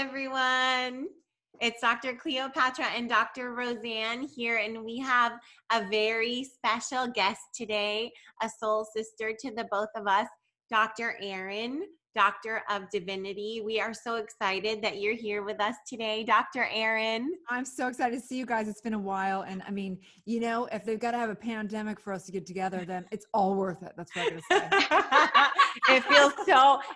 everyone. It's Dr. Cleopatra and Dr. Roseann here, and we have a very special guest today, a soul sister to the both of us, Dr. Erin, Doctor of Divinity. We are so excited that you're here with us today, Dr. Erin. I'm so excited to see you guys. It's been a while. And I mean, if they've got to have a pandemic for us to get together, then it's all worth it. That's what I'm going to say.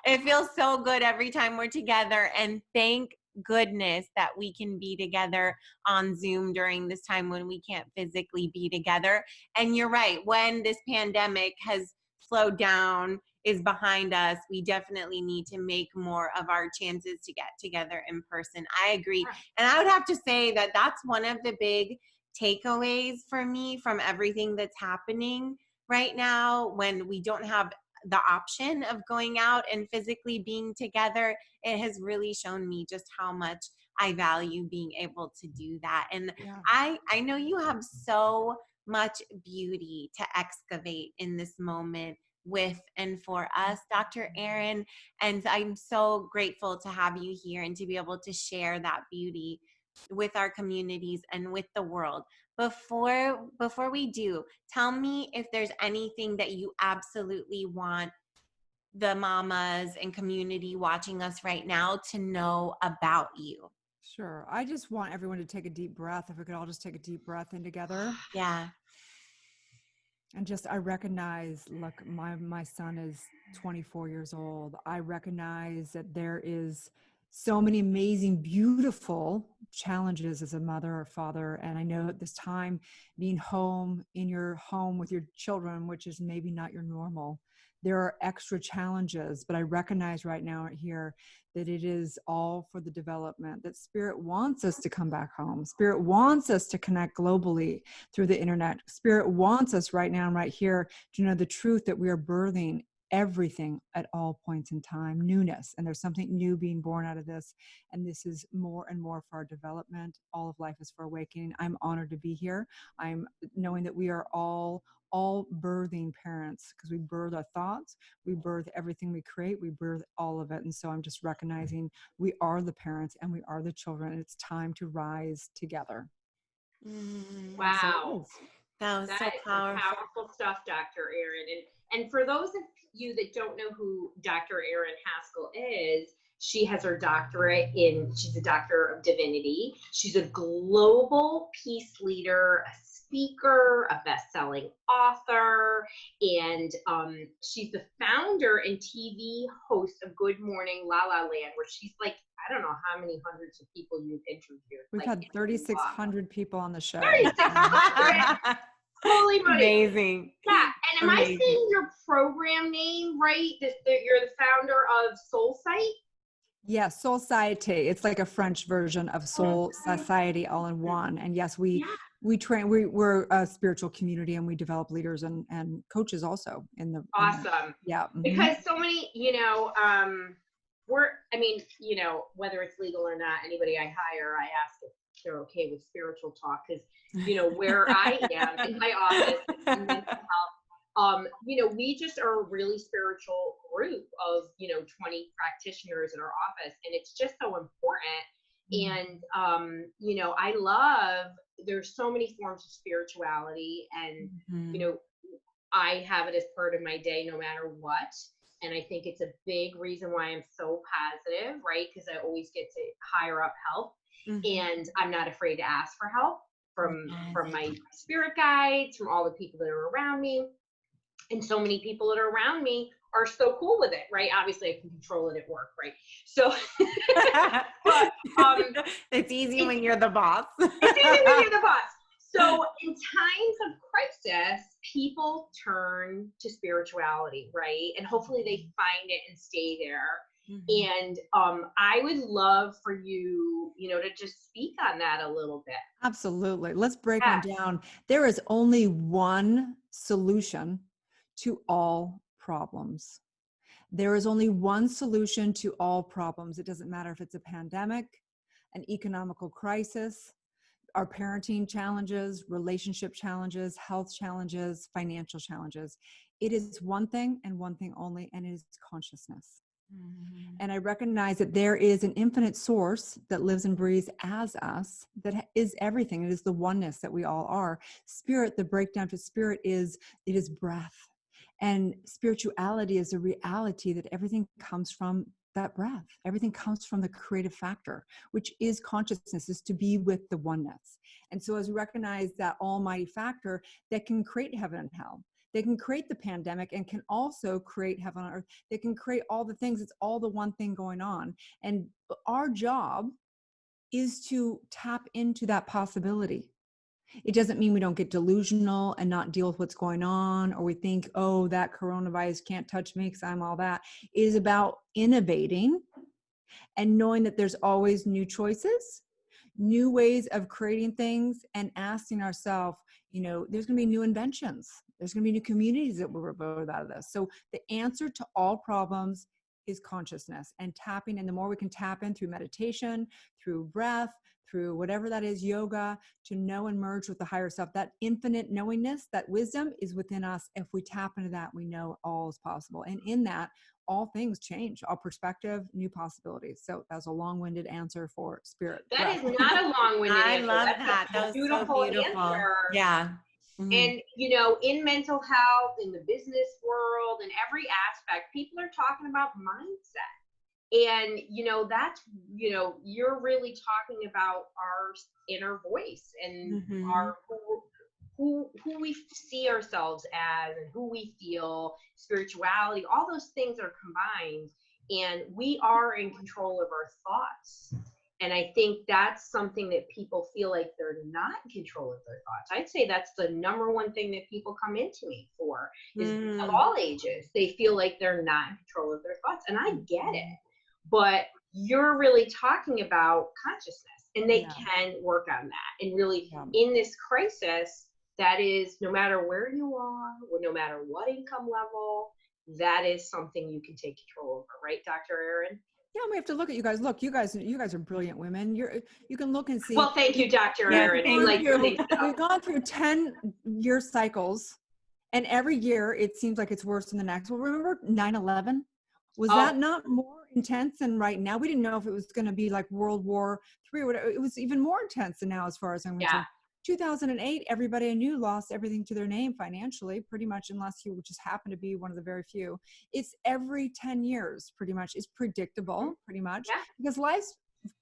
It feels so good every time we're together, and thank goodness that we can be together on Zoom during this time when we can't physically be together. And you're right, when this pandemic has slowed down, is behind us, we definitely need to make more of our chances to get together in person. I agree. And I would have to say that that's one of the big takeaways for me from everything that's happening right now, when we don't have the option of going out and physically being together. It has really shown me just how much I value being able to do that. And Yeah. I know you have so much beauty to excavate in this moment with and for us, Dr. Erin. And I'm so grateful to have you here and to be able to share that beauty with our communities and with the world. Before we do, tell me if there's anything that you absolutely want the mamas and community watching us right now to know about you. Sure. I just want everyone to take a deep breath. If we could all just take a deep breath in together. Yeah. And I recognize, look, my son is 24 years old. I recognize that there is so many amazing, beautiful challenges as a mother or father. And I know at this time, being home in your home with your children, which is maybe not your normal, there are extra challenges, but I recognize right now right here that it is all for the development, that Spirit wants us to come back home. Spirit wants us to connect globally through the internet. Spirit wants us right now and right here to know the truth that we are birthing everything at all points in time, newness. And there's something new being born out of this. And this is more and more for our development. All of life is for awakening. I'm honored to be here. I'm knowing that we are all birthing parents, because we birth our thoughts, we birth everything we create, we birth all of it. And so I'm just recognizing we are the parents and we are the children, and it's time to rise together. Wow. That was so powerful. Powerful stuff, Dr. Erin. And for those of you that don't know who Dr. Erin Haskell is, she has her doctorate she's a Doctor of Divinity. She's a global peace leader, a speaker, a best-selling author, and she's the founder and TV host of Good Morning La La Land, where she's like, I don't know how many hundreds of people you've interviewed. We've had 3,600 people on the show. 3,600. Holy moly. Amazing. Yeah, and am I saying your program name right? That you're the founder of Soul Site? Yeah, Soul Society. It's like a French version of Soul Society all in one. And yes, we train, we're a spiritual community, and we develop leaders and coaches also in the. Awesome. Yeah. Because so many, whether it's legal or not, anybody I hire, I ask if they're okay with spiritual talk, because, where I am in my office in mental health, we just are a really spiritual group of, 20 practitioners in our office, and it's just so important. And, I love, there's so many forms of spirituality, and, I have it as part of my day no matter what. And I think it's a big reason why I'm so positive, right? Because I always get to higher up help, and I'm not afraid to ask for help from my spirit guides, from all the people that are around me. And so many people that are around me are so cool with it, right? Obviously, I can control it at work, right? So, but it's easy when you're the boss. It's easy when you're the boss. So in times of crisis, people turn to spirituality, right? And hopefully they find it and stay there. And I would love for you, to just speak on that a little bit. Absolutely. Let's break them down. There is only one solution to all problems. There is only one solution to all problems. It doesn't matter if it's a pandemic, an economical crisis, our parenting challenges, relationship challenges, health challenges, financial challenges. It is one thing and one thing only, and it is consciousness. And I recognize that there is an infinite source that lives and breathes as us, that is everything. It is the oneness that we all are. Spirit, the breakdown to spirit it is breath. And spirituality is a reality that everything comes from that breath. Everything comes from the creative factor, which is consciousness, is to be with the oneness. And so as we recognize that almighty factor that can create heaven and hell, they can create the pandemic and can also create heaven on earth. They can create all the things. It's all the one thing going on. And our job is to tap into that possibility. It doesn't mean we don't get delusional and not deal with what's going on, or we think, oh, that coronavirus can't touch me because I'm all that. It is about innovating and knowing that there's always new choices, new ways of creating things, and asking ourselves, there's going to be new inventions. There's going to be new communities that will revolve out of this. So the answer to all problems is consciousness and tapping. And the more we can tap in through meditation, through breath, through whatever that is, yoga, to know and merge with the higher self, that infinite knowingness, that wisdom is within us. If we tap into that, we know all is possible. And in that, all things change, all perspective, new possibilities. So that's a long-winded answer for spirit. That is not a long-winded I answer. love That's that. That was so beautiful. Answer. Yeah. Mm-hmm. And, in mental health, in the business world, in every aspect, people are talking about mindset. And, that's, you're really talking about our inner voice and our who we see ourselves as and who we feel, spirituality, all those things are combined, and we are in control of our thoughts. And I think that's something that people feel like they're not in control of their thoughts. I'd say that's the number one thing that people come into me for, is of all ages. They feel like they're not in control of their thoughts. And I get it. But you're really talking about consciousness, and they can work on that. And really, in this crisis, that is, no matter where you are, or no matter what income level, that is something you can take control over. Right, Dr. Erin? Yeah, we have to look at you guys. Look, you guys are brilliant women. You can look and see. Well, thank you, Dr. Erin. We've gone through 10-year cycles, and every year it seems like it's worse than the next. Well, remember 9/11? Was that not more intense than right now? We didn't know if it was going to be like World War III or whatever. It was even more intense than now, as far as I'm concerned. 2008, everybody I knew lost everything to their name financially, pretty much, unless you just happen to be one of the very few. It's every 10 years, pretty much. It's predictable, pretty much, because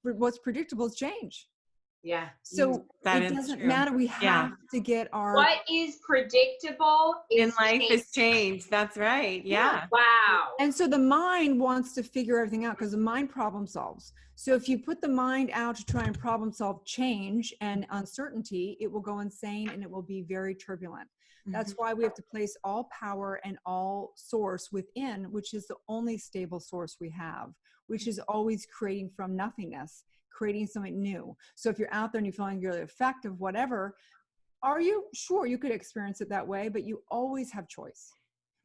what's predictable is change. Yeah. So it doesn't matter. We have to get our. What is predictable in life is change. That's right. Yeah. Wow. And so the mind wants to figure everything out, because the mind problem solves. So if you put the mind out to try and problem solve change and uncertainty, it will go insane and it will be very turbulent. That's why we have to place all power and all source within, which is the only stable source we have, which is always creating from nothingness, creating something new. So if you're out there and you're feeling really effective, whatever, are you? Sure, you could experience it that way, but you always have choice.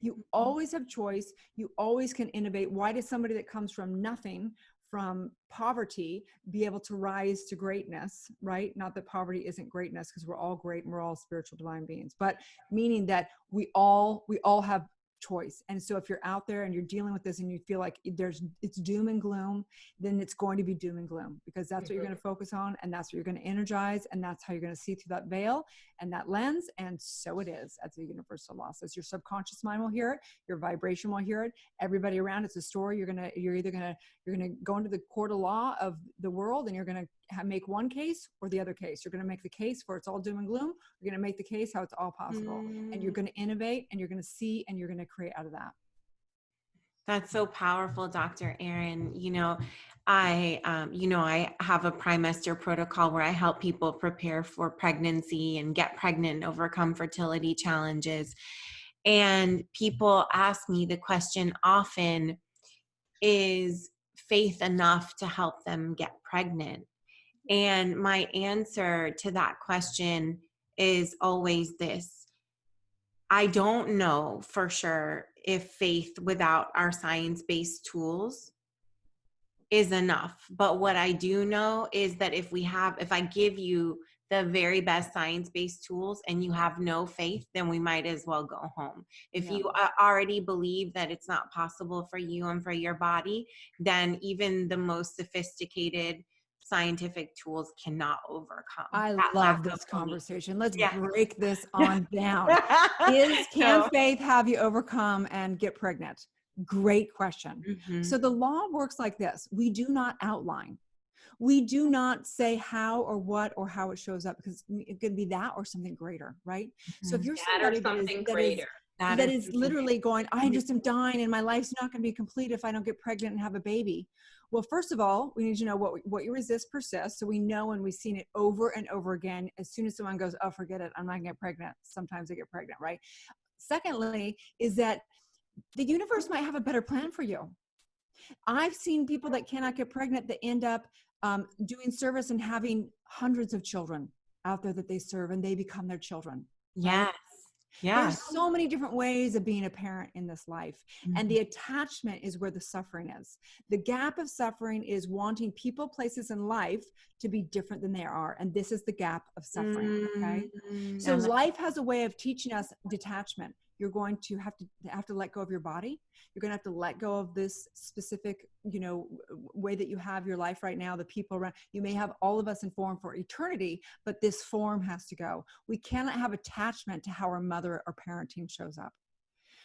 You always have choice. You always can innovate. Why does somebody that comes from nothing, from poverty, be able to rise to greatness, right? Not that poverty isn't greatness, because we're all great and we're all spiritual divine beings, but meaning that we all have choice. And so if you're out there and you're dealing with this and you feel like it's doom and gloom, then it's going to be doom and gloom, because that's what you're going to focus on, and that's what you're going to energize, and that's how you're going to see through that veil and that lens. And so it is, as a universal law says. Your subconscious mind will hear it, your vibration will hear it, everybody around. It's a story. You're either going to go into the court of law of the world, and you're going to make one case or the other case. You're going to make the case for it's all doom and gloom. You're going to make the case how it's all possible, and you're going to innovate, and you're going to see, and you're going to create out of that. That's so powerful, Dr. Erin. I have a trimester protocol where I help people prepare for pregnancy and get pregnant and overcome fertility challenges. And people ask me the question often, is faith enough to help them get pregnant? And my answer to that question is always this: I don't know for sure if faith without our science-based tools is enough. But what I do know is that if I give you the very best science-based tools and you have no faith, then we might as well go home. If you already believe that it's not possible for you and for your body, then even the most sophisticated scientific tools cannot overcome. I that love lack this of belief. conversation. Let's Yeah. break this on down. Can faith have you overcome and get pregnant? Great question. Mhm. So the law works like this. We do not outline. We do not say how or what or how it shows up, because it could be that or something greater, right? So if you're That or somebody something that greater. is literally going, I just am dying and my life's not going to be complete if I don't get pregnant and have a baby. Well, first of all, we need to know what you resist persists. So we know, and we've seen it over and over again. As soon as someone goes, oh, forget it, I'm not going to get pregnant. Sometimes they get pregnant, right? Secondly, is that the universe might have a better plan for you. I've seen people that cannot get pregnant that end up doing service and having hundreds of children out there that they serve, and they become their children. Right? Yes. Yeah. There's so many different ways of being a parent in this life. And the attachment is where the suffering is. The gap of suffering is wanting people, places in life to be different than they are. And this is the gap of suffering. Okay. So life has a way of teaching us detachment. You're going to have to let go of your body. You're going to have to let go of this specific, way that you have your life right now, the people around. You may have all of us in form for eternity, but this form has to go. We cannot have attachment to how our mother or parenting shows up.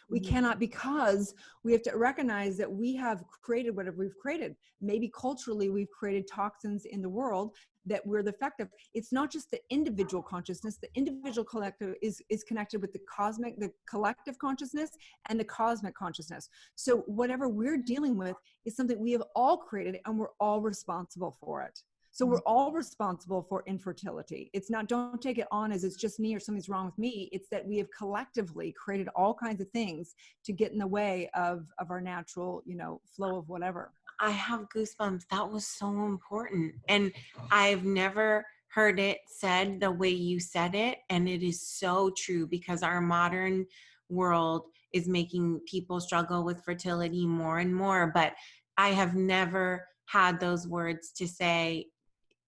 We cannot, because we have to recognize that we have created whatever we've created. Maybe culturally we've created toxins in the world that we're the effect of. It's not just the individual consciousness. The individual collective is connected with the collective consciousness and the cosmic consciousness. So whatever we're dealing with is something we have all created, and we're all responsible for it. So we're all responsible for infertility. It's not, don't take it on as it's just me or something's wrong with me. It's that we have collectively created all kinds of things to get in the way of our natural, flow of whatever. I have goosebumps. That was so important. And I've never heard it said the way you said it. And it is so true, because our modern world is making people struggle with fertility more and more. But I have never had those words to say,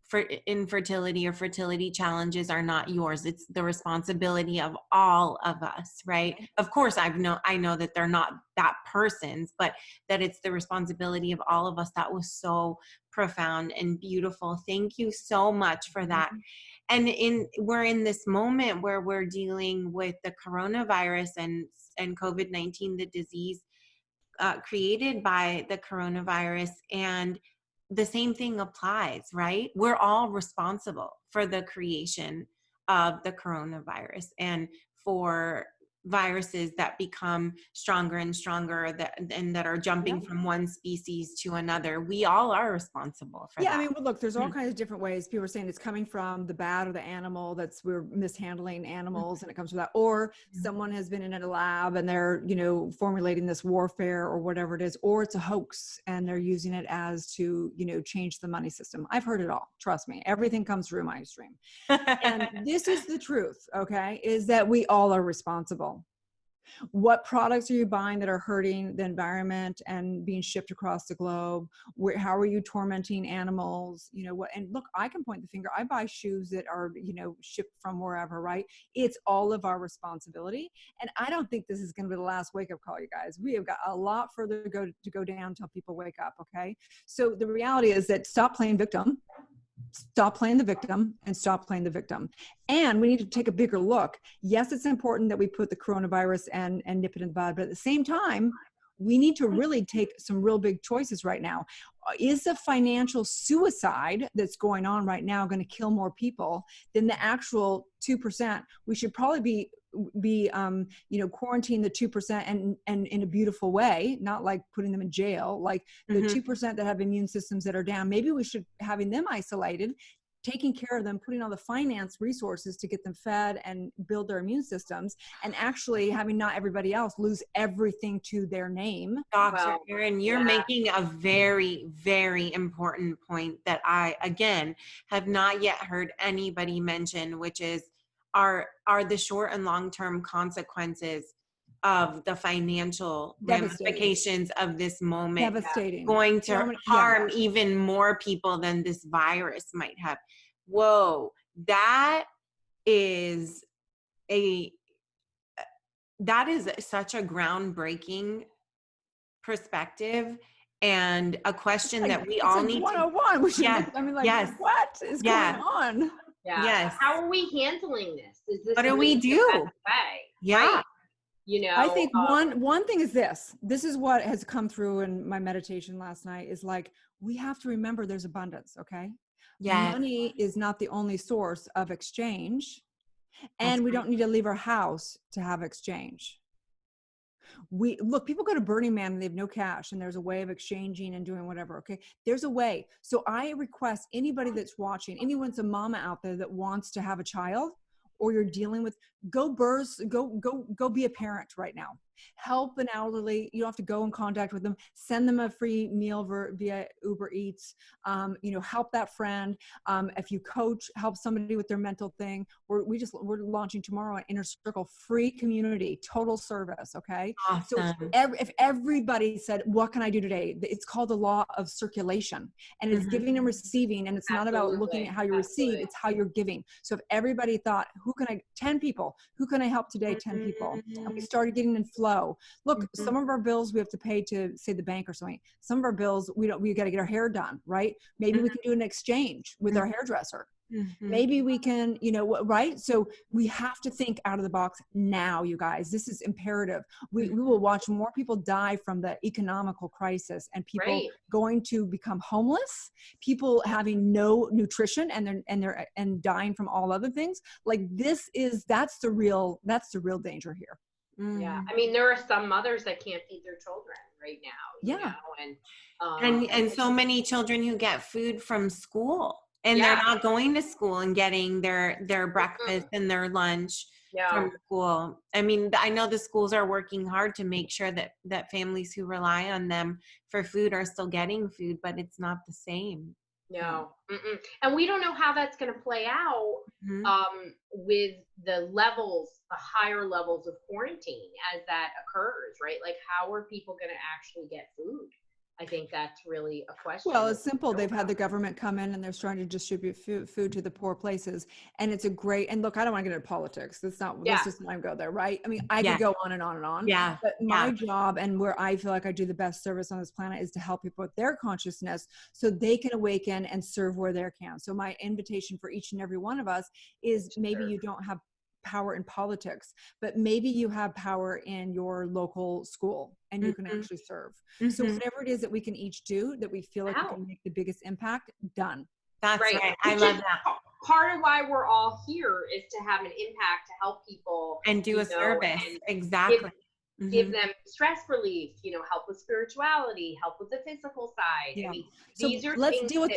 for infertility or fertility challenges are not yours. It's the responsibility of all of us, right? Of course, I know that they're not that person's, but that it's the responsibility of all of us. That was so profound and beautiful. Thank you so much for that. And we're in this moment where we're dealing with the coronavirus and COVID-19, the disease created by the coronavirus, and the same thing applies, right? We're all responsible for the creation of the coronavirus and for viruses that become stronger and stronger that are jumping from one species to another. We all are responsible for that. I mean, well, look, there's all kinds of different ways. People are saying it's coming from the bat or the animal, we're mishandling animals and it comes from that. Or someone has been in a lab and they're, formulating this warfare or whatever it is, or it's a hoax and they're using it as to, change the money system. I've heard it all. Trust me. Everything comes through my stream. And this is the truth, okay, is that we all are responsible. What products are you buying that are hurting the environment and being shipped across the globe? How are you tormenting animals? And look, I can point the finger. I buy shoes that are, shipped from wherever, right? It's all of our responsibility. And I don't think this is going to be the last wake-up call, you guys. We have got a lot further to go down until people wake up, okay? So the reality is that stop playing victim. Stop playing the victim and stop playing the victim. And we need to take a bigger look. Yes, it's important that we put the coronavirus and nip it in the bud, but at the same time, we need to really take some real big choices right now. Is the financial suicide that's going on right now going to kill more people than the actual 2%? We should probably be quarantine the 2% and in a beautiful way, not like putting them in jail, like the 2% that have immune systems that are down. Maybe we should having them isolated, taking care of them, putting all the finance resources to get them fed and build their immune systems, and actually having not everybody else lose everything to their name. Dr. Erin, you're making a very, very important point that I, again, have not yet heard anybody mention, which is are the short and long-term consequences of the financial ramifications of this moment Devastating. going to harm even more people than this virus might have. whoa, that is such a groundbreaking perspective, and a question that we all need 101. We should yes, I mean, like, yes, what is going on? Yeah. yes. How are we handling this? Is this What do really we the do? best way? Yeah. Right. You know, I think one thing is this is what has come through in my meditation last night, is like, we have to remember there's abundance. Okay. Yes. Money is not the only source of exchange, and That's we right. don't need to leave our house to have exchange. People go to Burning Man and they have no cash, and there's a way of exchanging and doing whatever. Okay. There's a way. So I request anybody that's watching, anyone's a mama out there that wants to have a child, or you're dealing with, go be a parent right now. Help an elderly. You don't have to go in contact with them. Send them a free meal via Uber Eats. Help that friend. If you coach, help somebody with their mental thing. We're launching tomorrow an Inner Circle free community, total service. Okay. Awesome. So if everybody said, what can I do today? It's called the law of circulation, and it's giving and receiving. And it's not about looking at how you receive, it's how you're giving. So if everybody thought, 10 people, who can I help today? 10 people. And we started getting in flow. Look, some of our bills we have to pay to, say, the bank or something. Some of our bills, we got to get our hair done, right? Maybe we can do an exchange with our hairdresser. Maybe we can, right? So we have to think out of the box now, you guys. This is imperative. We will watch more people die from the economical crisis, and people going to become homeless, people having no nutrition, and dying from all other things. Like, that's the real danger here. Yeah. I mean, there are some mothers that can't feed their children right now. You know? And so many children who get food from school, and they're not going to school and getting their breakfast and their lunch from school. I mean, I know the schools are working hard to make sure that families who rely on them for food are still getting food, but it's not the same. No. And we don't know how that's going to play out with the higher levels of quarantine as that occurs, right? Like, how are people going to actually get food? I think that's really a question. Well, it's simple. They've had the government come in and they're starting to distribute food to the poor places. And it's and look, I don't want to get into politics. Let's just not go there, right? I mean, I could go on and on and on. Yeah. But my job, and where I feel like I do the best service on this planet, is to help people with their consciousness so they can awaken and serve where they can. So my invitation for each and every one of us is, maybe you don't have power in politics, but maybe you have power in your local school, and you can actually serve. So whatever it is that we can each do, that we feel like we can make the biggest impact, done. That's right. I love that. Part of why we're all here is to have an impact, to help people and do a service. Exactly. Give them stress relief, help with spirituality, help with the physical side. Yeah. I mean, so let's deal with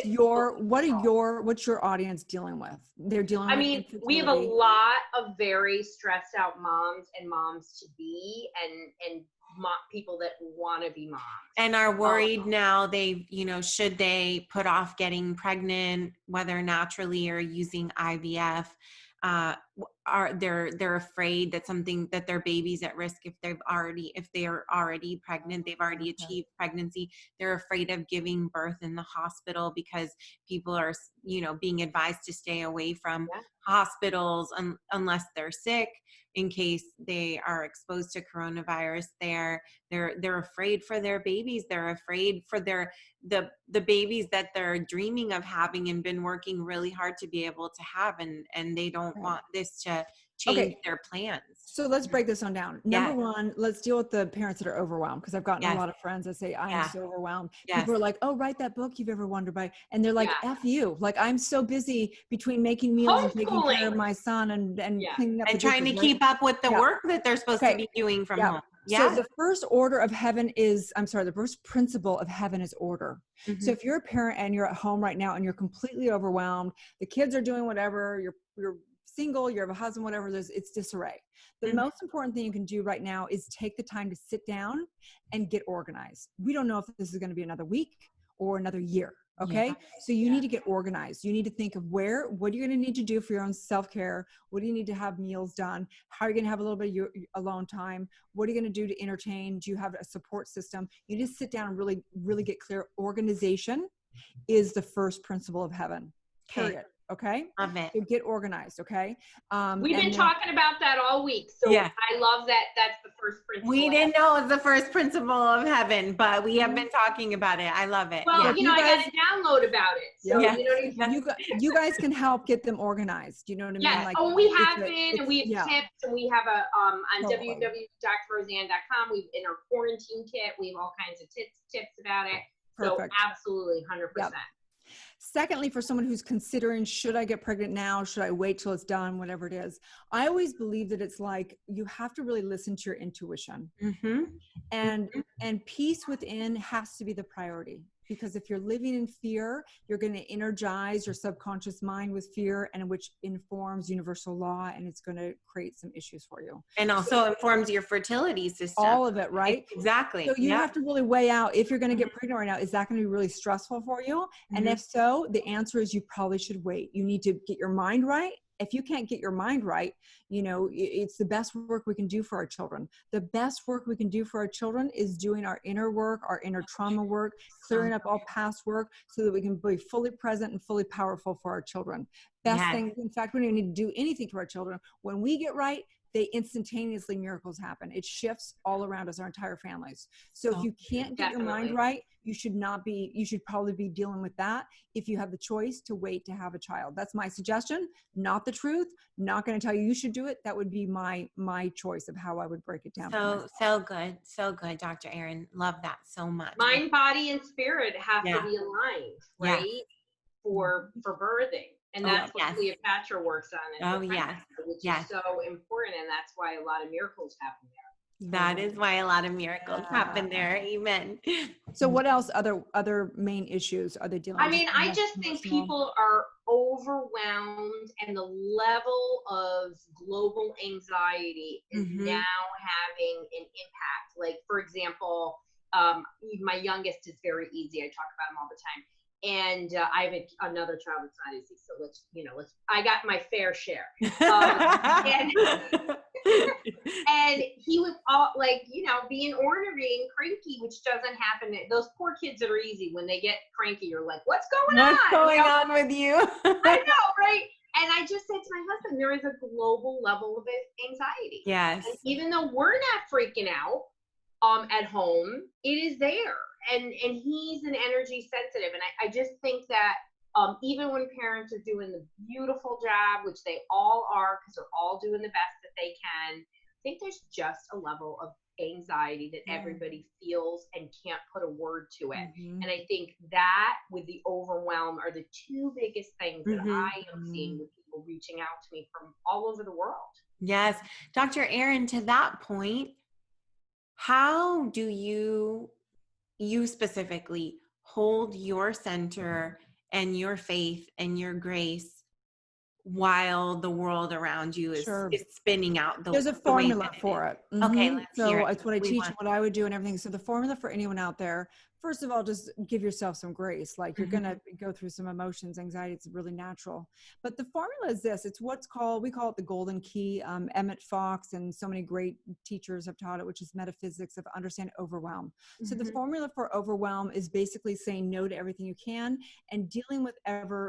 what's your audience dealing with? They're dealing with we have a lot of very stressed out moms and moms to be, and people that want to be moms and are worried now. Should they put off getting pregnant, whether naturally or using IVF? They're afraid that their baby's at risk if they're already pregnant, they've already achieved pregnancy. They're afraid of giving birth in the hospital because people are being advised to stay away from hospitals unless they're sick, in case they are exposed to coronavirus. They're afraid for their babies. They're afraid for the babies that they're dreaming of having and been working really hard to be able to have, and they don't want this to change their plans. So let's break this on down. Number one, let's deal with the parents that are overwhelmed, because I've gotten a lot of friends that say, I am so overwhelmed. People are like, oh, write that book you've ever wondered by. And they're like, F you. Like, I'm so busy between making meals and taking care of my son and cleaning up and trying to keep up with the work that they're supposed to be doing from home. So the first order of heaven the first principle of heaven is order. So if you're a parent and you're at home right now and you're completely overwhelmed, the kids are doing whatever, you're single, you have a husband, whatever, it's disarray. The most important thing you can do right now is take the time to sit down and get organized. We don't know if this is going to be another week or another year. Okay. So you need to get organized. You need to think of what you're going to need to do for your own self-care. What do you need to have meals done? How are you going to have a little bit of your alone time? What are you going to do to entertain? Do you have a support system? You just sit down and really, really get clear. Organization is the first principle of heaven. Period. Okay. Love it. So get organized. Okay. We've been talking about that all week. So Yeah. I love that. That's the first principle. We didn't know it was the first principle of heaven, but we have been talking about it. I love it. Well, Yeah. I got to download about it. So, Yes. You guys can help get them organized. You know what I mean? Yes. Like, we have been, and we have yeah. tips, and we have a on Totally. www.drroseann.com. We've in our quarantine kit. We have all kinds of tips about it. Perfect. So absolutely, 100%. Yep. Secondly, for someone who's considering, should I get pregnant now? Should I wait till it's done? Whatever it is. I always believe that it's like, you have to really listen to your intuition. Mm-hmm. And peace within has to be the priority. Because if you're living in fear, you're going to energize your subconscious mind with fear, and which informs universal law, and it's going to create some issues for you. And also informs your fertility system. All of it, right? Exactly. So you have to really weigh out, if you're going to get pregnant right now, is that going to be really stressful for you? And if so, the answer is you probably should wait. You need to get your mind right. If you can't get your mind right, it's the best work we can do for our children. The best work we can do for our children is doing our inner work, our inner trauma work, clearing up all past work so that we can be fully present and fully powerful for our children. Best thing, in fact, we don't even need to do anything to our children. When we get right, they instantaneously, miracles happen. It shifts all around us, our entire families. So if you can't get your mind right, you should probably be dealing with that if you have the choice to wait to have a child. That's my suggestion, not the truth. Not going to tell you should do it. That would be my choice of how I would break it down. So good. So good, Dr. Erin. Love that so much. Mind, body, and spirit have to be aligned, right? For birthing. And that's what Cleopatra works on. Which is so important. And that's why a lot of miracles happen there. That is why a lot of miracles happen there. Amen. So what else, other main issues are they dealing with? I mean, I just think people are overwhelmed, and the level of global anxiety is now having an impact. Like, for example, my youngest is very easy. I talk about him all the time. And I have another child that's not easy. So I got my fair share. And he was all like, being ornery and cranky, which doesn't happen. Those poor kids that are easy, when they get cranky, you're like, what's going on? What's going on with you? I know, right? And I just said to my husband, there is a global level of anxiety. Yes. And even though we're not freaking out at home, it is there. And he's an energy sensitive. And I just think that even when parents are doing the beautiful job, which they all are, because they're all doing the best that they can, I think there's just a level of anxiety that everybody feels and can't put a word to it. And I think that with the overwhelm are the two biggest things that I am seeing with people reaching out to me from all over the world. Yes. Dr. Erin, to that point, how do you specifically hold your center and your faith and your grace while the world around you is spinning out? There's a formula for it. Okay, let's hear it. It's what I teach, what I would do and everything. So the formula for anyone out there, first of all, just give yourself some grace. Like, you're going to go through some emotions, anxiety. It's really natural. But the formula is this. It's we call it the golden key. Emmett Fox and so many great teachers have taught it, which is metaphysics of understand overwhelm. So the formula for overwhelm is basically saying no to everything you can and dealing with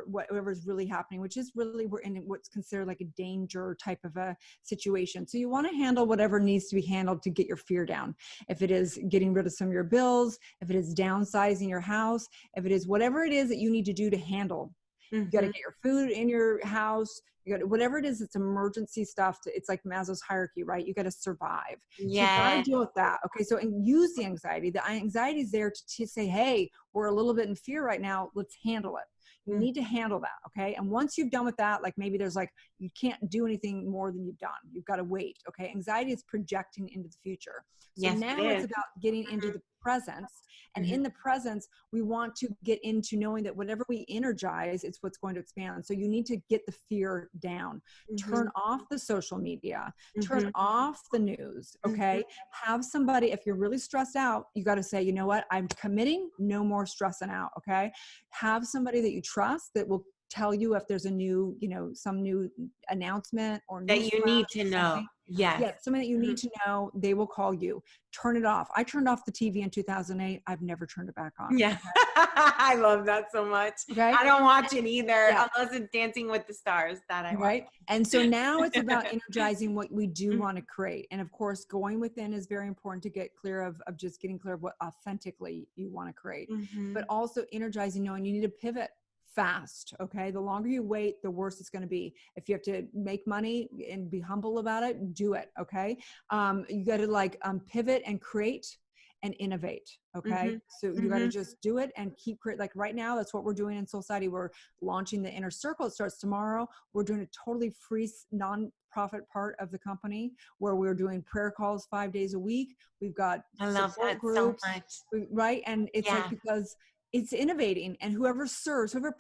whatever is really happening, which is really, we're in what's considered like a danger type of a situation. So you want to handle whatever needs to be handled to get your fear down. If it is getting rid of some of your bills, if it is downsizing your house, if it is whatever it is that you need to do to handle. You got to get your food in your house. You got to, whatever it is, it's emergency stuff. It's like Maslow's hierarchy, right? You got to survive. Yeah. So you got to deal with that. Okay. So, and use the anxiety. The anxiety is there to say, hey, we're a little bit in fear right now. Let's handle it. You need to handle that. Okay. And once you've done with that, like maybe there's like, you can't do anything more than you've done. You've got to wait. Okay. Anxiety is projecting into the future. So now it's about getting into the presence. And in the presence, we want to get into knowing that whatever we energize, it's what's going to expand. So you need to get the fear down, turn off the social media, turn off the news. Okay. Have somebody, if you're really stressed out, you got to say, you know what, I'm committing, no more stressing out. Okay. Have somebody that you trust that will tell you if there's a new, some new announcement or That news you need to or know. something. Yes. Yeah, something that you need to know, they will call you. Turn it off. I turned off the TV in 2008. I've never turned it back on. Yeah. I love that so much. Okay. I don't watch it either, Yeah. unless it's Dancing with the Stars that I watch. Right. And so now it's about energizing what we do want to create. And of course, going within is very important to get clear of just getting clear of what authentically you want to create, but also energizing, knowing you need to pivot fast. Okay. The longer you wait, the worse it's going to be. If you have to make money and be humble about it, do it. Okay. You got to pivot and create and innovate. Okay. So you got to just do it and keep like right now, that's what we're doing in Soul Society. We're launching the Inner Circle. It starts tomorrow. We're doing a totally free non-profit part of the company where we're doing prayer calls 5 days a week. We've got support groups, so much. right? And it's because it's innovating, and whoever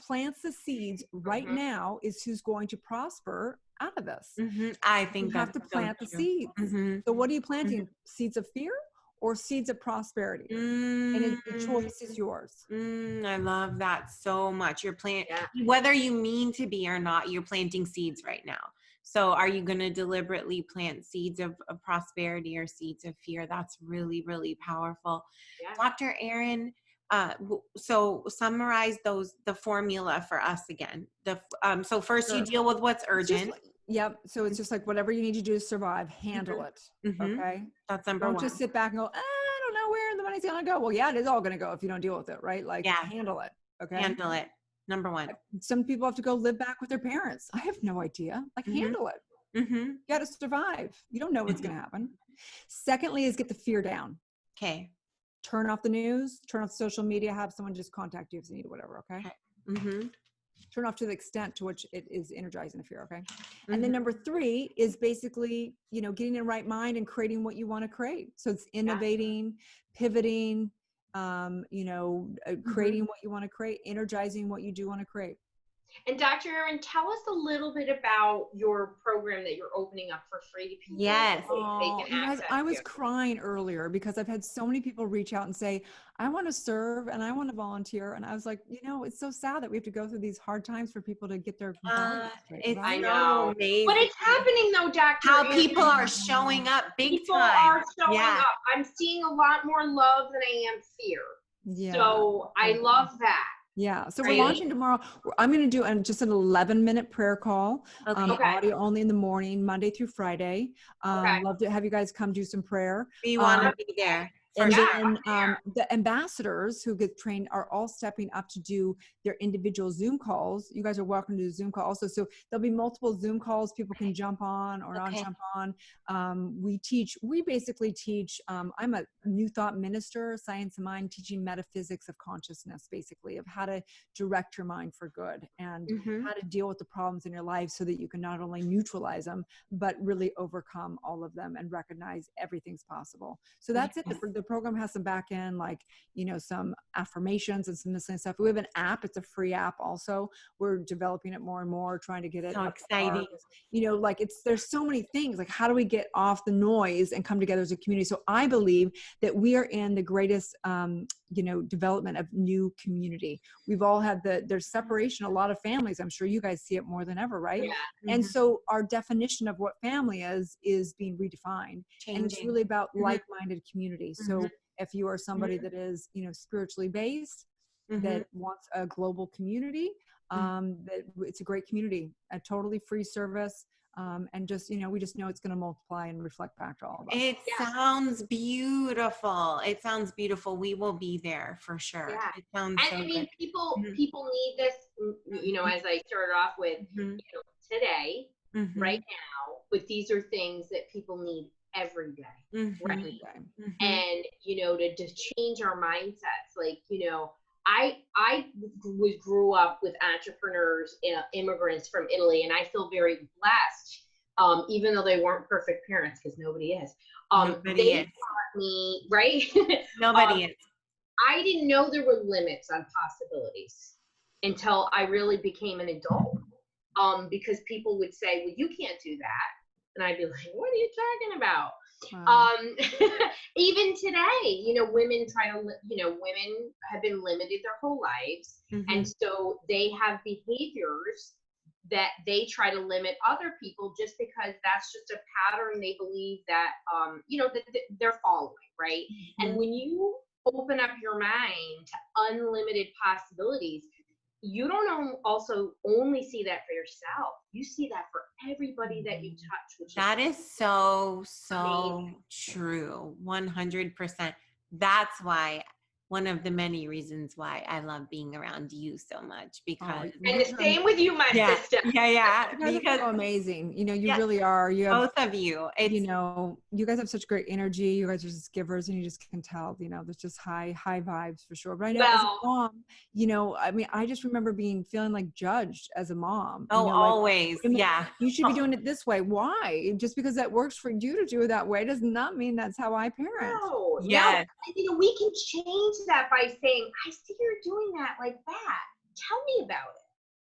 plants the seeds right now is who's going to prosper out of this. I think you have to plant the seeds. So what are you planting? Seeds of fear or seeds of prosperity? And the choice is yours. I love that so much. You're planting, whether you mean to be or not, you're planting seeds right now. So are you going to deliberately plant seeds of prosperity or seeds of fear? That's really, really powerful. Yeah. Dr. Erin, so summarize the formula for us again. So first you deal with what's urgent. Yep. So it's just like whatever you need to do to survive, handle it. Okay. That's number one. Don't just sit back and go, I don't know where the money's going to go. Well, yeah, it is all going to go if you don't deal with it, right? Like handle it. Okay. Handle it. Number one. Some people have to go live back with their parents. I have no idea. Like handle it. You got to survive. You don't know what's going to happen. Secondly is get the fear down. Okay. Turn off the news, turn off social media, have someone just contact you if they need whatever. Okay. Turn off to the extent to which it is energizing the fear. Okay. And then number 3 is basically, getting in right mind and creating what you want to create. So it's innovating, pivoting, creating what you want to create, energizing what you do want to create. And Dr. Erin, tell us a little bit about your program that you're opening up for free to people. Yes. They can access I was crying earlier because I've had so many people reach out and say, I want to serve and I want to volunteer. And I was like, it's so sad that we have to go through these hard times for people to get their values straight, it's right? so amazing. But it's happening though, Dr. How Erin. people are showing up big people time. Are showing up. I'm seeing a lot more love than I am fear. Yeah. So I love that. Yeah. So we're launching tomorrow. I'm going to do just an 11-minute prayer call, audio only in the morning, Monday through Friday. Love to have you guys come do some prayer. We want to be there. Then the ambassadors who get trained are all stepping up to do their individual Zoom calls. You guys are welcome to do Zoom call also. So there'll be multiple Zoom calls people can jump on or not jump on. We basically teach, I'm a New Thought minister, science of mind, teaching metaphysics of consciousness, basically, of how to direct your mind for good and how to deal with the problems in your life so that you can not only neutralize them, but really overcome all of them and recognize everything's possible. So that's it. The program has some back end, some affirmations and some miscellaneous stuff. We have an app. It's a free app also. We're developing it more and more, trying to get it. So exciting. There's so many things. Like, how do we get off the noise and come together as a community? So I believe that we are in the greatest, development of new community. We've all had there's separation, a lot of families. I'm sure you guys see it more than ever, right? Yeah. And so our definition of what family is being redefined. And it's really about like-minded community. So if you are somebody that is, spiritually based, that wants a global community, that it's a great community, a totally free service. And just, we just know it's going to multiply and reflect back to all of us. It sounds beautiful. It sounds beautiful. We will be there for sure. Yeah. It sounds so good. People need this, as I started off with, today, right now, but these are things that people need every day, right? And, to change our mindsets, I grew up with entrepreneurs, immigrants from Italy, and I feel very blessed, even though they weren't perfect parents, because nobody is. They taught me, right? Nobody is. I didn't know there were limits on possibilities until I really became an adult, because people would say, well, you can't do that. And I'd be like, what are you talking about? Wow. Even today, women women have been limited their whole lives. Mm-hmm. And so they have behaviors that they try to limit other people just because that's just a pattern they believe that, that they're following, right? Mm-hmm. And when you open up your mind to unlimited possibilities, you don't also only see that for yourself. You see that for everybody that you touch, which That is so amazing. true. 100%. That's why one of the many reasons why I love being around you so much, because And the same with you, my sister. yeah, You guys because are so amazing. You yes, really are. You have both of you. It's you guys have such great energy. You guys are just givers, and you just can tell, there's just high vibes for sure. But I know as a Well, mom, I mean, I just remember feeling like judged as a mom, like always. women, Yeah. you should be doing it this way. Why? Just because that works for you to do it that way does not mean that's how I parent. no. Yes. We can change that by saying, I see you're doing that like that. Tell me about it.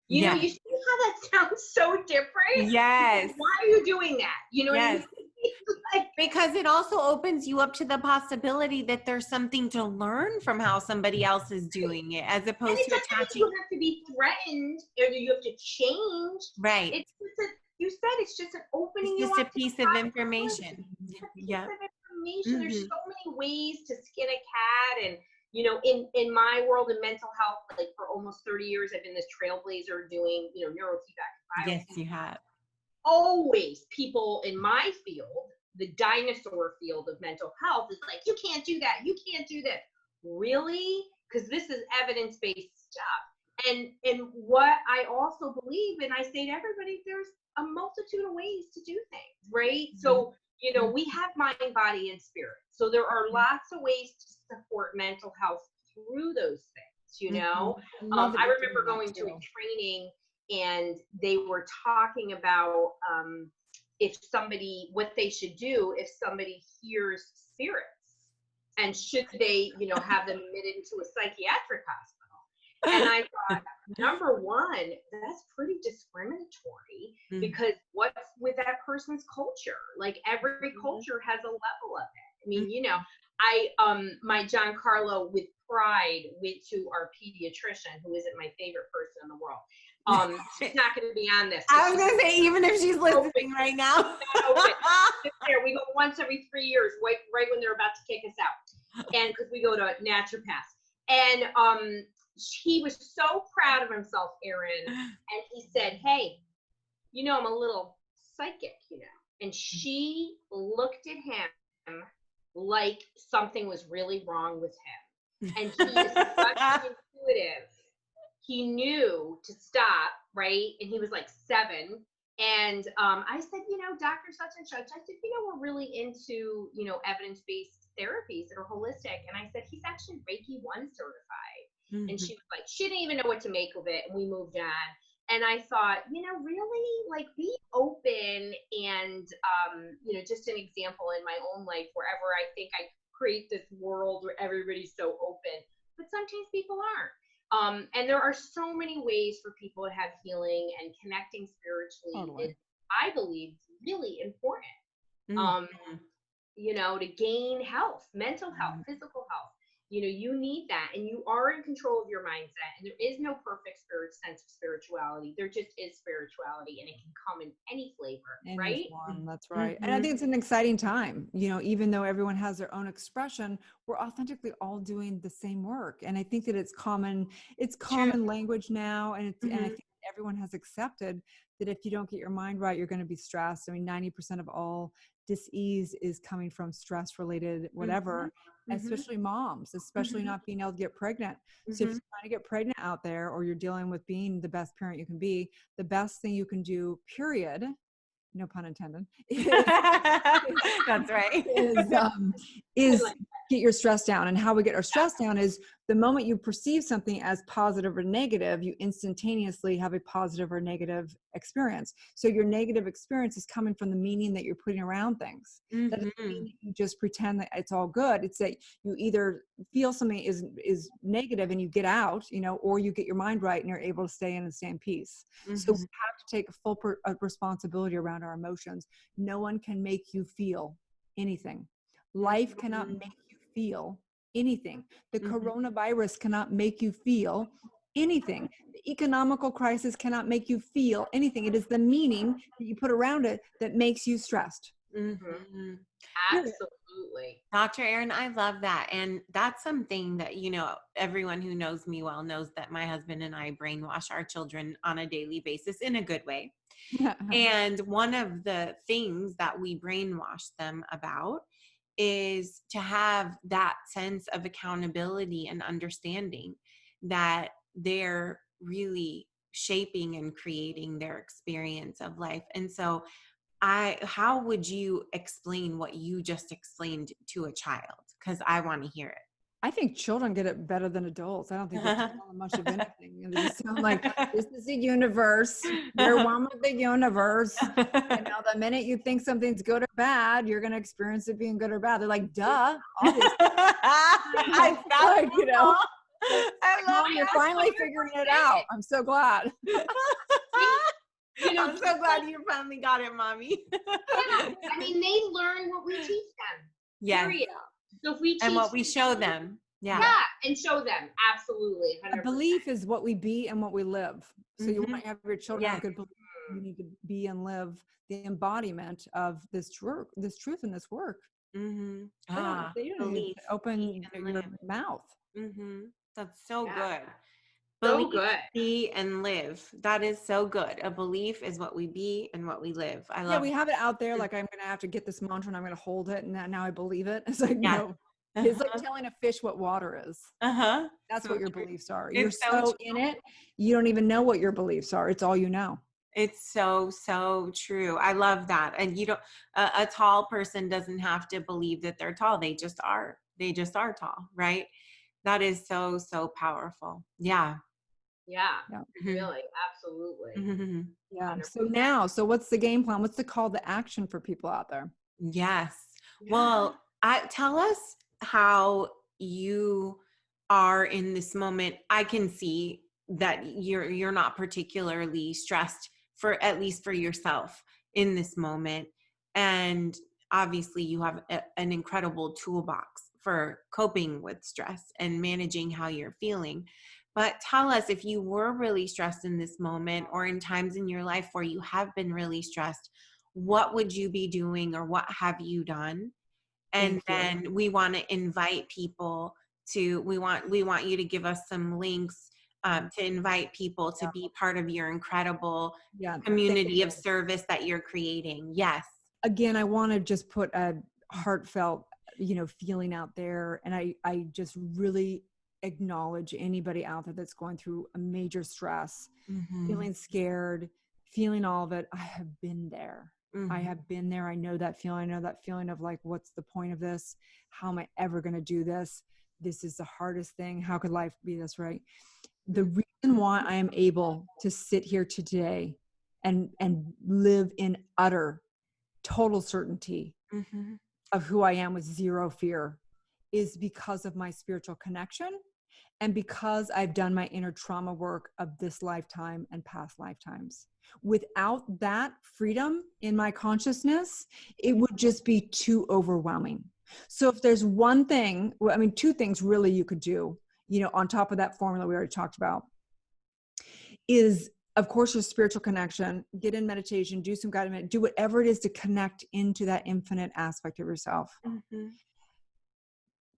Yes. You see how that sounds so different? Yes. Why are you doing that? You know what I Yes. mean? Like, Because it also opens you up to the possibility that there's something to learn from how somebody else is doing it, as and opposed it to doesn't mean attaching. you have to be threatened or you have to change. Right. It's just you said it's just an opening It's you just a up to piece of information. It's a piece Yeah. of information. There's Mm-hmm. so many ways to skin a cat. And in my world in mental health, like for almost 30 years I've been this trailblazer doing neurofeedback. Yes, you have. Always people in my field, the dinosaur field of mental health, is like, you can't do that, you can't do this. Really? Because this is evidence-based stuff. And what I also believe, and I say to everybody, there's a multitude of ways to do things, right? Mm-hmm. So we have mind, body, and spirit. So there are lots of ways to support mental health through those things. I remember going to a training and they were talking about what they should do if somebody hears spirits, and should they, have them admitted into a psychiatric hospital. And I thought, number one, that's pretty discriminatory, because what's with that person's culture? Like, every culture has a level of it. I mean, my John Carlo with pride went to our pediatrician, who isn't my favorite person in the world. She's not going to be on this. I was going to say, even if she's listening right now. There, we go once every 3 years, right when they're about to kick us out. And because we go to naturopaths. And he was so proud of himself, Erin. And he said, hey, I'm a little psychic, And she looked at him like something was really wrong with him. And he is such intuitive. He knew to stop, right? And he was like 7. And I said, Dr. such and such, I said, we're really into, evidence-based therapies that are holistic. And I said, he's actually Reiki 1 certified. Mm-hmm. And she was like, she didn't even know what to make of it. And we moved on. And I thought, really, like, be open. And, just an example in my own life, wherever I think I create this world where everybody's so open, but sometimes people aren't. And there are so many ways for people to have healing, and connecting spiritually is, I believe, really important. To gain health, mental health, physical health. You need that, and you are in control of your mindset, and there is no perfect sense of spirituality. There just is spirituality, and it can come in any flavor, right? That's right. And I think it's an exciting time, even though everyone has their own expression, we're authentically all doing the same work. And I think that it's common language now. And and I think everyone has accepted that if you don't get your mind right, you're going to be stressed. I mean, 90% of all dis-ease is coming from stress related, whatever, especially moms, especially not being able to get pregnant. So if you're trying to get pregnant out there, or you're dealing with being the best parent you can be, the best thing you can do, period, no pun intended, that's right, is get your stress down. And how we get our stress down is the moment you perceive something as positive or negative, you instantaneously have a positive or negative experience. So your negative experience is coming from the meaning that you're putting around things. That doesn't mean that you just pretend that it's all good. It's that you either feel something is negative and you get out, or you get your mind right and you're able to stay in and stay in peace. So we have to take full responsibility around our emotions. No one can make you feel anything. Life cannot make you feel anything. The coronavirus cannot make you feel anything. The economical crisis cannot make you feel anything. It is the meaning that you put around it that makes you stressed. Absolutely. Dr. Erin, I love that. And that's something that, everyone who knows me well knows that my husband and I brainwash our children on a daily basis in a good way. And one of the things that we brainwash them about is to have that sense of accountability and understanding that they're really shaping and creating their experience of life. And so how would you explain what you just explained to a child? Because I want to hear it. I think children get it better than adults. I don't think they tell them much of anything. They just sound like, this is the universe. You're one with the universe. The minute you think something's good or bad, you're going to experience it being good or bad. They're like, duh, obviously. I love you're finally figuring it out. I'm so glad. I'm so glad you finally got it, Mommy. Yeah, they learn what we teach them. Yes. Period. So if we teach and what we show them. Yeah, and show them. Absolutely. 100%. A belief is what we be and what we live. So you want to have your children have a good belief. You need to be and live the embodiment of this truth and this work. You don't need to open your mouth. That's so good. So good. Be and live. That is so good. A belief is what we be and what we live. I love we have it out there. Like, I'm going to have to get this mantra and I'm going to hold it. And now I believe it. It's like, no, it's like telling a fish what water is. That's what your beliefs are. You're so in it. You don't even know what your beliefs are. It's all you know. It's so, so true. I love that. And a tall person doesn't have to believe that they're tall. They just are. They just are tall, right? That is so, so powerful. Yeah. Really. Absolutely. Yeah. So what's the game plan? What's the call to action for people out there? Yes. Well, tell us how you are in this moment. I can see that you're not particularly stressed, for at least for yourself in this moment. And obviously you have an incredible toolbox for coping with stress and managing how you're feeling. But tell us, if you were really stressed in this moment, or in times in your life where you have been really stressed, what would you be doing, or what have you done? And then we want to invite people to, we want you to give us some links to invite people to be part of your incredible community of service that you're creating. Yes. Again, I want to just put a heartfelt, feeling out there. And I just really acknowledge anybody out there that's going through a major stress, feeling scared, feeling all of it. I have been there. I have been there. I know that feeling. I know that feeling of like, what's the point of this? How am I ever going to do this? This is the hardest thing. How could life be this, right? The reason why I am able to sit here today and live in utter, total certainty of who I am with zero fear is because of my spiritual connection, and because I've done my inner trauma work of this lifetime and past lifetimes. Without that freedom in my consciousness, it would just be too overwhelming. So if there's one thing, two things really you could do, on top of that formula we already talked about, is, of course, your spiritual connection. Get in meditation, do some guided meditation, do whatever it is to connect into that infinite aspect of yourself.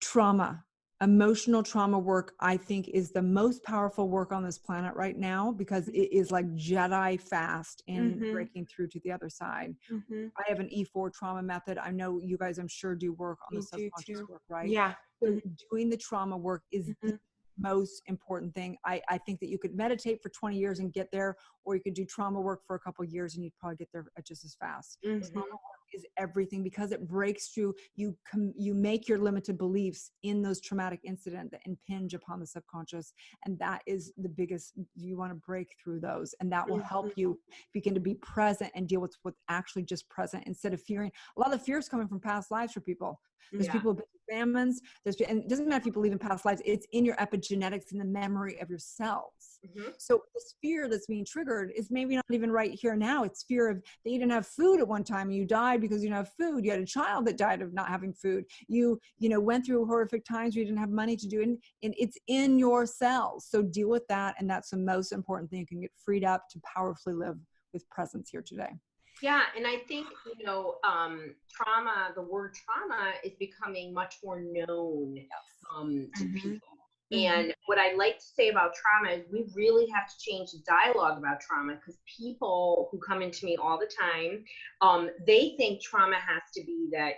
Trauma, emotional trauma work, I think, is the most powerful work on this planet right now, because it is like Jedi fast in breaking through to the other side. I have an E4 trauma method. I know you guys, I'm sure, do work on the subconscious work, right? Yeah. So doing the trauma work is the most important thing. I think that you could meditate for 20 years and get there, or you could do trauma work for a couple of years and you'd probably get there just as fast. Trauma work is everything, because it breaks through. You make your limited beliefs in those traumatic incidents that impinge upon the subconscious, and that is the biggest. You want to break through those, and that will help you begin to be present and deal with what's actually just present, instead of fearing. A lot of the fear is coming from past lives for people. There's people who've been famines, and it doesn't matter if you believe in past lives, it's in your epigenetics, in the memory of your cells. So this fear that's being triggered is maybe not even right here now. It's fear of that you didn't have food at one time and you died because you didn't have food. You had a child that died of not having food. You went through horrific times where you didn't have money to do it, and it's in your cells. So deal with that, and that's the most important thing. You can get freed up to powerfully live with presence here today. Yeah, and I think, trauma, the word trauma is becoming much more known to people. And what I like to say about trauma is we really have to change the dialogue about trauma, because people who come into me all the time, they think trauma has to be that,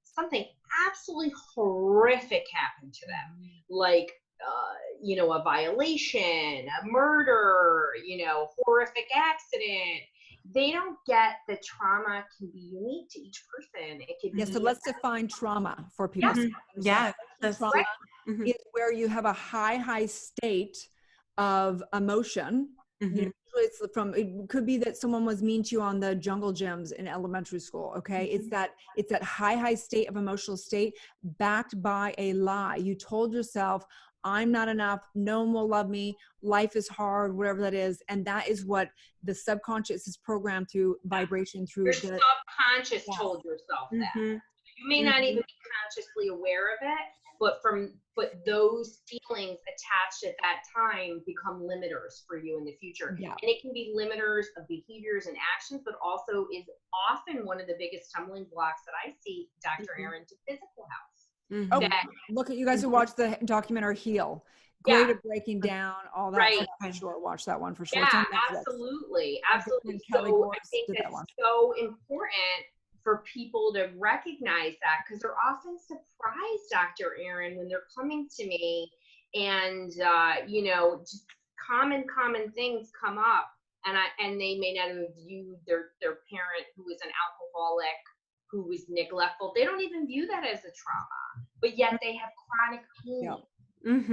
something absolutely horrific happened to them, like, a violation, a murder, horrific accident. They don't get that trauma can be unique to each person. It can be. So let's define trauma for people. Yeah. Trauma is where you have a high state of emotion. It could be that someone was mean to you on the jungle gyms in elementary school. Okay. It's that high state of emotional state backed by a lie. You told yourself, I'm not enough. No one will love me. Life is hard, whatever that is. And that is what the subconscious is programmed through vibration, through your subconscious told yourself that. You may not even be consciously aware of it, but those feelings attached at that time become limiters for you in the future. And it can be limiters of behaviors and actions, but also is often one of the biggest stumbling blocks that I see, Dr. Erin, to physical health. Look at you guys who watch the documentary Heal. Great at breaking down all that. Right. For sure. Watch that one for sure. Yeah, absolutely. Absolutely. So I think that's so important for people to recognize that, because they're often surprised, Dr. Erin, when they're coming to me and, just common things come up, and they may not have viewed their parent who is an alcoholic, who was neglectful. They don't even view that as a trauma, but yet they have chronic pain.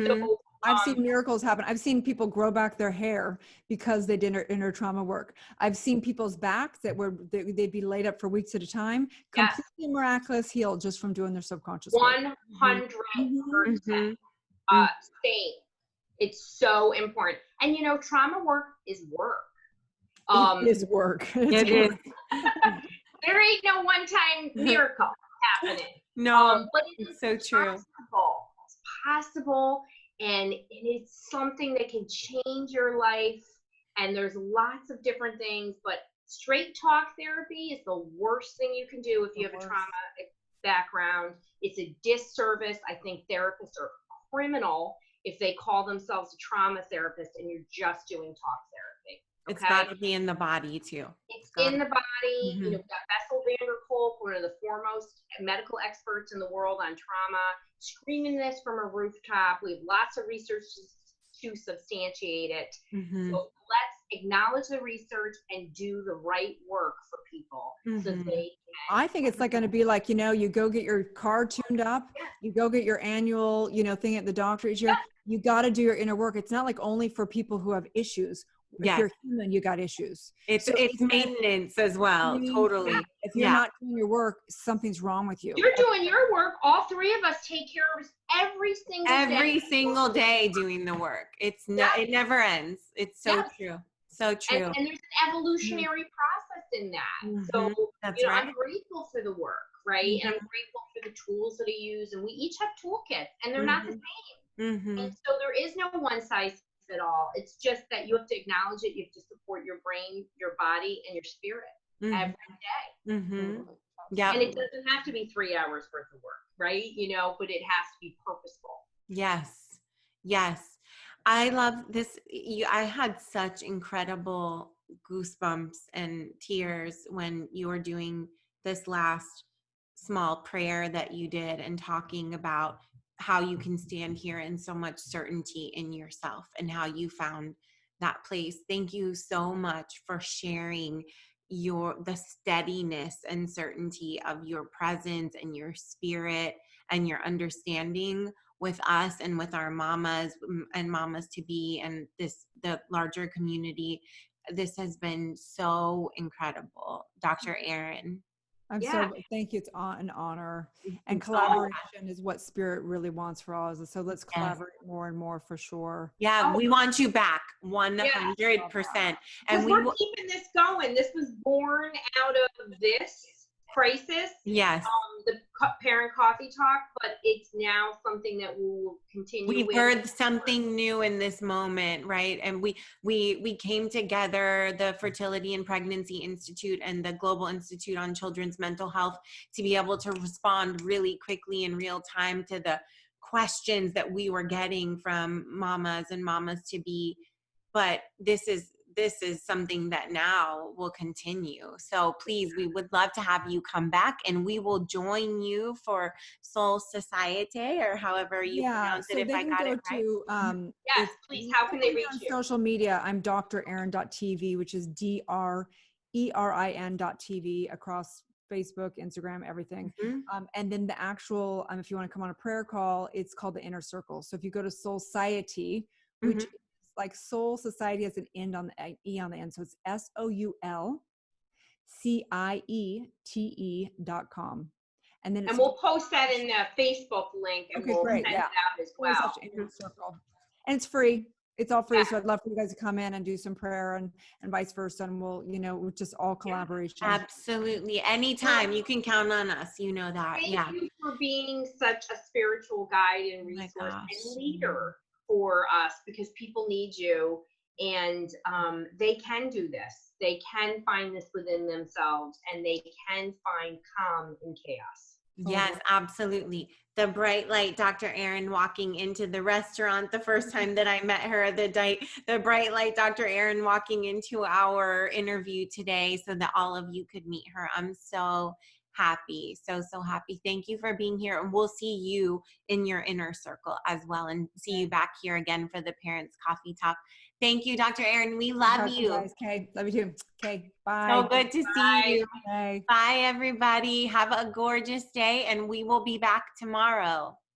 So, I've seen miracles happen. I've seen people grow back their hair because they did inner trauma work. I've seen people's backs they'd be laid up for weeks at a time, completely miraculous, healed just from doing their subconscious work. 100%. Same. It's so important. And trauma work is work. It is work. It is. There ain't no one-time miracle happening. No, but it's so true. It's possible, and it's something that can change your life. And there's lots of different things, but straight talk therapy is the worst thing you can do if you have a trauma background. It's a disservice. I think therapists are criminal if they call themselves a trauma therapist and you're just doing talk therapy. It's got to be in the body too. It's in the body. We've got Bessel van der Kolk, one of the foremost medical experts in the world on trauma, screaming this from a rooftop. We have lots of research to substantiate it. So let's acknowledge the research and do the right work for people so they can. I think it's going to be like, you go get your car tuned up, you go get your annual, thing at the doctor each year. You got to do your inner work. It's not like only for people who have issues. If you're human, you got issues. It's maintenance as well. Totally. If you're not doing your work, something's wrong with you. You're doing your work. All three of us take care of us every single day doing the work. It never ends. It's so true. So true. And there's an evolutionary process in that. So I'm grateful for the work, right? And I'm grateful for the tools that I use. And we each have toolkits, and they're not the same. And so there is no one size at all. It's just that you have to acknowledge it. You have to support your brain, your body, and your spirit every day. Yeah. And it doesn't have to be 3 hours worth of work, right? But it has to be purposeful. Yes. I love this. I had such incredible goosebumps and tears when you were doing this last small prayer that you did and talking about how you can stand here in so much certainty in yourself and how you found that place. Thank you so much for sharing the steadiness and certainty of your presence and your spirit and your understanding with us and with our mamas and mamas to be and the larger community. This has been so incredible, Dr. Erin. Thank you. It's an honor. And Oh, collaboration is what spirit really wants for all of us. So let's yes. collaborate more and more for sure. Yeah, we want you back 100%. Because And we're keeping this going. This was born out of this crisis. Yes. The parent coffee talk, but it's now something that we will continue. We've heard something new in this moment, right? And we came together, the Fertility and Pregnancy Institute and the Global Institute on Children's Mental Health, to be able to respond really quickly in real time to the questions that we were getting from mamas and mamas to be. But this is something that now will continue. So please, we would love to have you come back, and we will join you for Soul Society, or however you pronounce it, if I got it right. Yes, please. How can they reach you? Social media. I'm drerin.tv, which is DRERIN.tv, across Facebook, Instagram, everything. And then the actual, if you want to come on a prayer call, it's called the Inner Circle. So if you go to Soul Society, which like Soul Society has an end on the E on the end. So it's SOULCIETE.com. And then we'll post that in the Facebook link, and we'll send it out as well. Inner Circle. And it's free. It's all free. So I'd love for you guys to come in and do some prayer and vice versa. And we'll, just all collaboration. Absolutely. Anytime. You can count on us. You know that. Thank you for being such a spiritual guide and resource and leader for us, because people need you, and they can do this. They can find this within themselves, and they can find calm in chaos. Yes, absolutely. The bright light, Dr. Erin walking into the restaurant the first time that I met her, the bright light, Dr. Erin walking into our interview today so that all of you could meet her. I'm so happy. So happy. Thank you for being here. And we'll see you in your inner circle as well, and see you back here again for the Parents Coffee Talk. Thank you, Dr. Erin. We love you. Guys. Okay. Love you too. Okay. Bye. So good to see you. Bye. Bye, everybody. Have a gorgeous day, and we will be back tomorrow.